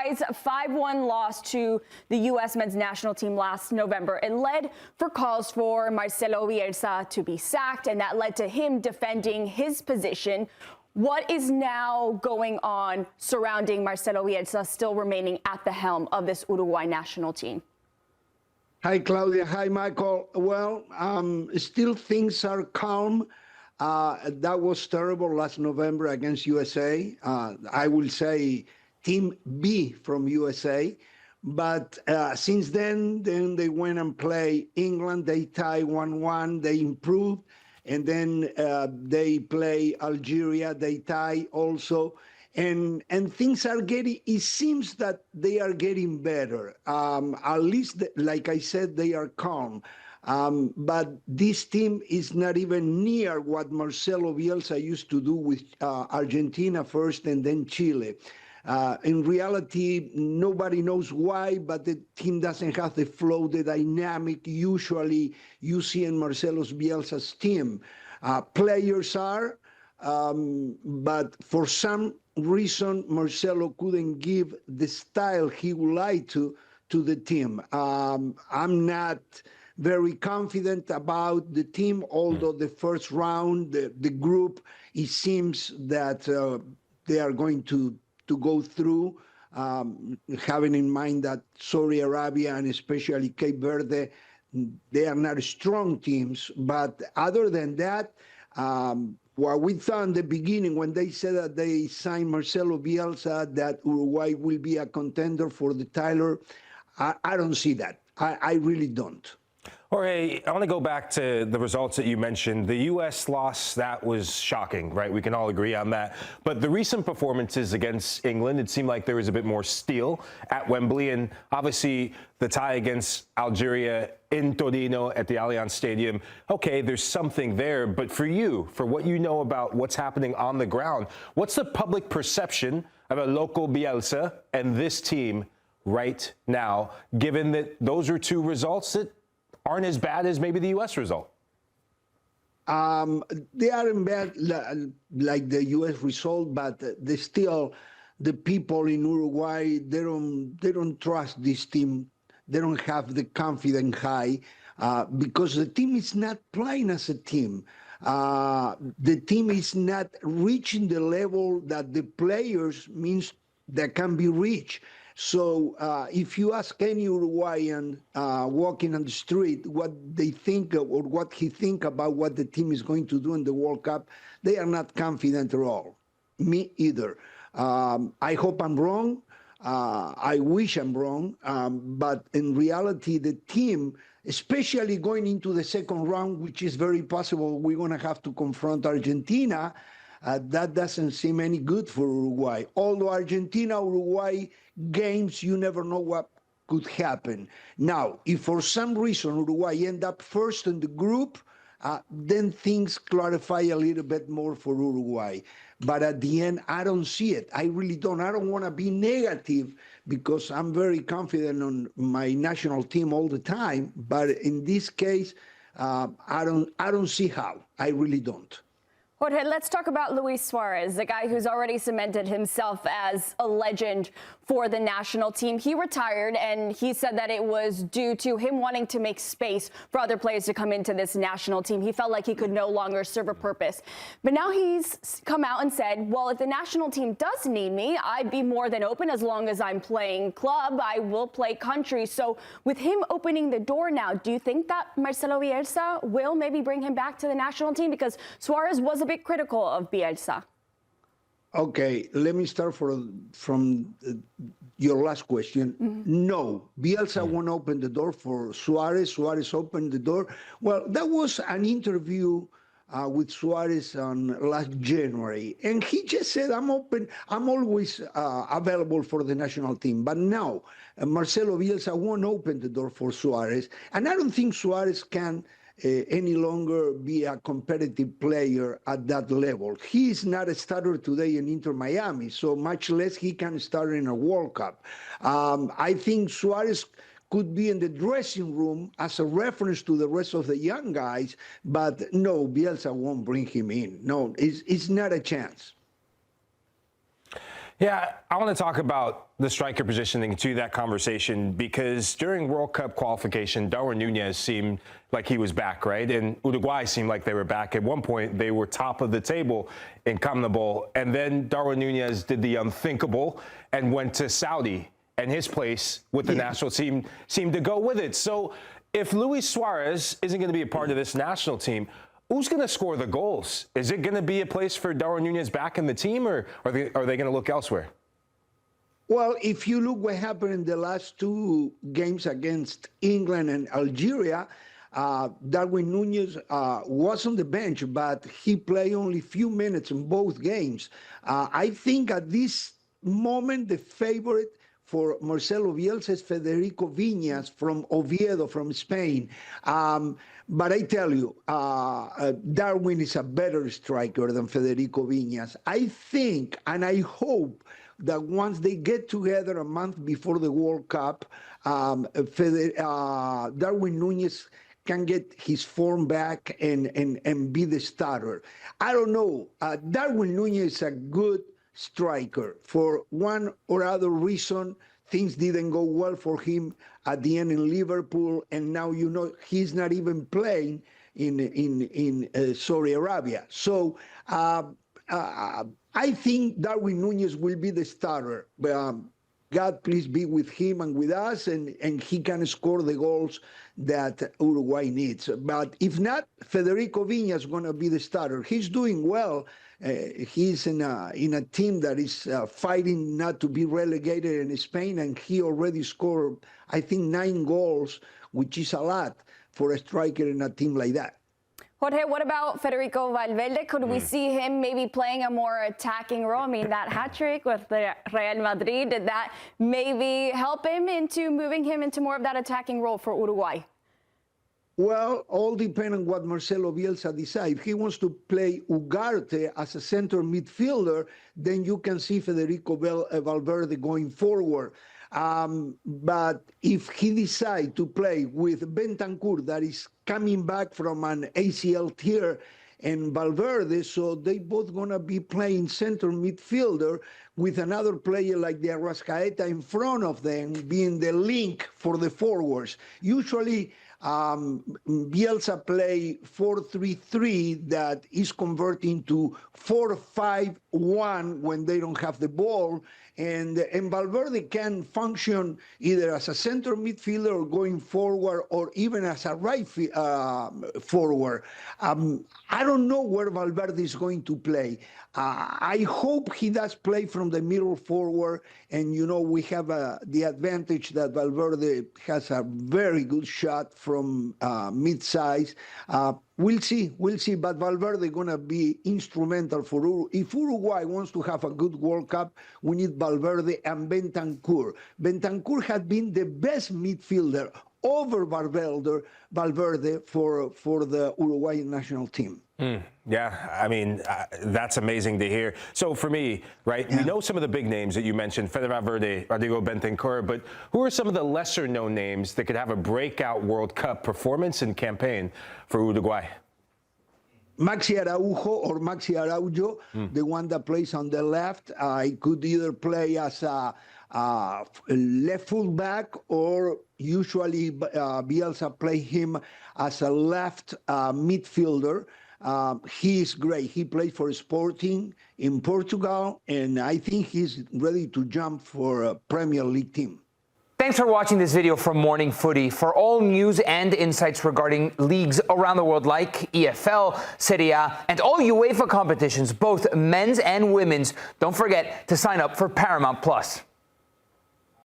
Uruguay's 5-1 loss to the U.S. men's national team last November, it led for calls for Marcelo Bielsa to be sacked, and that led to him defending his position. What is now going on surrounding Marcelo Bielsa still remaining at the helm of this Uruguay national team? Hi, Claudia. Hi, Michael. Well, still things are calm. That was terrible last November against USA. I will say Team B from USA. But since then they went and played England. They tied 1-1. They improved. And then they play Algeria. They tie also. And things are getting, it seems that they are getting better. At least, like I said, they are calm. But this team is not even near what Marcelo Bielsa used to do with Argentina first and then Chile. In reality, nobody knows why, but the team doesn't have the flow, the dynamic usually you see in Marcelo Bielsa's team. Players are, but for some reason, Marcelo couldn't give the style he would like to the team. I'm not very confident about the team, although the first round, the group, it seems that they are going to go through, having in mind that Saudi Arabia and especially Cape Verde, they are not strong teams. But other than that, what we thought in the beginning when they said that they signed Marcelo Bielsa, that Uruguay will be a contender for the title, I don't see that. I really don't. Jorge, I want to go back to the results that you mentioned. The U.S. loss, that was shocking, right? We can all agree on that. But the recent performances against England, it seemed like there was a bit more steel at Wembley. And obviously, the tie against Algeria in Torino at the Allianz Stadium, okay, there's something there. But for you, for what you know about what's happening on the ground, what's the public perception of a local Bielsa and this team right now, given that those are two results that aren't as bad as maybe the U.S. result? They aren't bad like the U.S. result, but they still, the people in Uruguay, they don't trust this team. They don't have the confidence high because the team is not playing as a team. The team is not reaching the level that the players means that can be reached. So if you ask any Uruguayan walking on the street what they think or what he think about what the team is going to do in the World Cup, they are not confident at all. Me either. I hope I'm wrong. I wish I'm wrong. But in reality, the team, especially going into the second round, which is very possible we're going to have to confront Argentina, that doesn't seem any good for Uruguay. Although Argentina-Uruguay games, you never know what could happen. Now, if for some reason Uruguay end up first in the group, then things clarify a little bit more for Uruguay. But at the end, I don't see it. I really don't. I don't want to be negative because I'm very confident on my national team all the time. But in this case, I don't see how. I really don't. Jorge, let's talk about Luis Suarez, the guy who's already cemented himself as a legend for the national team. He retired, and he said that it was due to him wanting to make space for other players to come into this national team. He felt like he could no longer serve a purpose. But now he's come out and said, well, if the national team does need me, I'd be more than open. As long as I'm playing club, I will play country. So with him opening the door now, do you think that Marcelo Bielsa will maybe bring him back to the national team? Because Suarez was a bit critical of Bielsa. Okay, let me start from your last question. No, Bielsa won't open the door for Suarez. Suarez opened the door. Well, that was an interview with Suarez on last January, and he just said, I'm open, I'm always available for the national team. But now, Marcelo Bielsa won't open the door for Suarez, and I don't think Suarez can any longer be a competitive player at that level. He is not a starter today in Inter Miami, so much less he can start in a World Cup. I think Suarez could be in the dressing room as a reference to the rest of the young guys, but no, Bielsa won't bring him in. No, it's not a chance. Yeah, I want to talk about the striker positioning to that conversation because during World Cup qualification, Darwin Nuñez seemed like he was back, right? And Uruguay seemed like they were back. At one point, they were top of the table in CONMEBOL. And then Darwin Nuñez did the unthinkable and went to Saudi. And his place with the national team seemed to go with it. So if Luis Suarez isn't going to be a part of this national team, who's going to score the goals? Is it going to be a place for Darwin Nuñez back in the team, or are they going to look elsewhere? Well, if you look what happened in the last two games against England and Algeria, Darwin Nuñez was on the bench, but he played only a few minutes in both games. I think at this moment, the favorite for Marcelo Bielsa is Federico Viñas from Oviedo, from Spain. But I tell you, Darwin is a better striker than Federico Viñas. I think, and I hope, that once they get together a month before the World Cup, Darwin Nuñez can get his form back and be the starter. I don't know. Darwin Nuñez is a good striker. For one or other reason, things didn't go well for him at the end in Liverpool, and now he's not even playing in Saudi Arabia. So I think Darwin Nuñez will be the starter. God, please be with him and with us, and he can score the goals that Uruguay needs. But if not, Federico Viñas is going to be the starter. He's doing well. He's in a team that is fighting not to be relegated in Spain, and he already scored, I think, 9 goals, which is a lot for a striker in a team like that. Jorge, what about Federico Valverde? Could we see him maybe playing a more attacking role? I mean, that hat trick with the Real Madrid, did that maybe help him into moving him into more of that attacking role for Uruguay? Well, all depends on what Marcelo Bielsa decides. If he wants to play Ugarte as a center midfielder, then you can see Federico Valverde going forward. But if he decides to play with Bentancur, that is coming back from an ACL tear, and Valverde, so they both going to be playing center midfielder with another player like the Arrascaeta in front of them, being the link for the forwards. Usually, Bielsa play 4-3-3 that is converting to 4-5-1 when they don't have the ball. And Valverde can function either as a center midfielder or going forward, or even as a right forward. I don't know where Valverde is going to play. I hope he does play from the middle forward. And, we have the advantage that Valverde has a very good shot from mid-size. We'll see. But Valverde going to be instrumental for Uruguay. If Uruguay wants to have a good World Cup, we need Valverde and Bentancur. Bentancur had been the best midfielder over Valverde for the Uruguayan national team. Yeah, I mean, that's amazing to hear. So for me, right, we know some of the big names that you mentioned, Fede Valverde, Rodrigo Bentancur, but who are some of the lesser-known names that could have a breakout World Cup performance and campaign for Uruguay? Maxi Araujo, the one that plays on the left, he could either play as a left fullback, or usually Bielsa play him as a left midfielder. He is great. He played for Sporting in Portugal, and I think he's ready to jump for a Premier League team. Thanks for watching this video from Morning Footy. For all news and insights regarding leagues around the world like EFL, Serie A, and all UEFA competitions, both men's and women's, don't forget to sign up for Paramount+.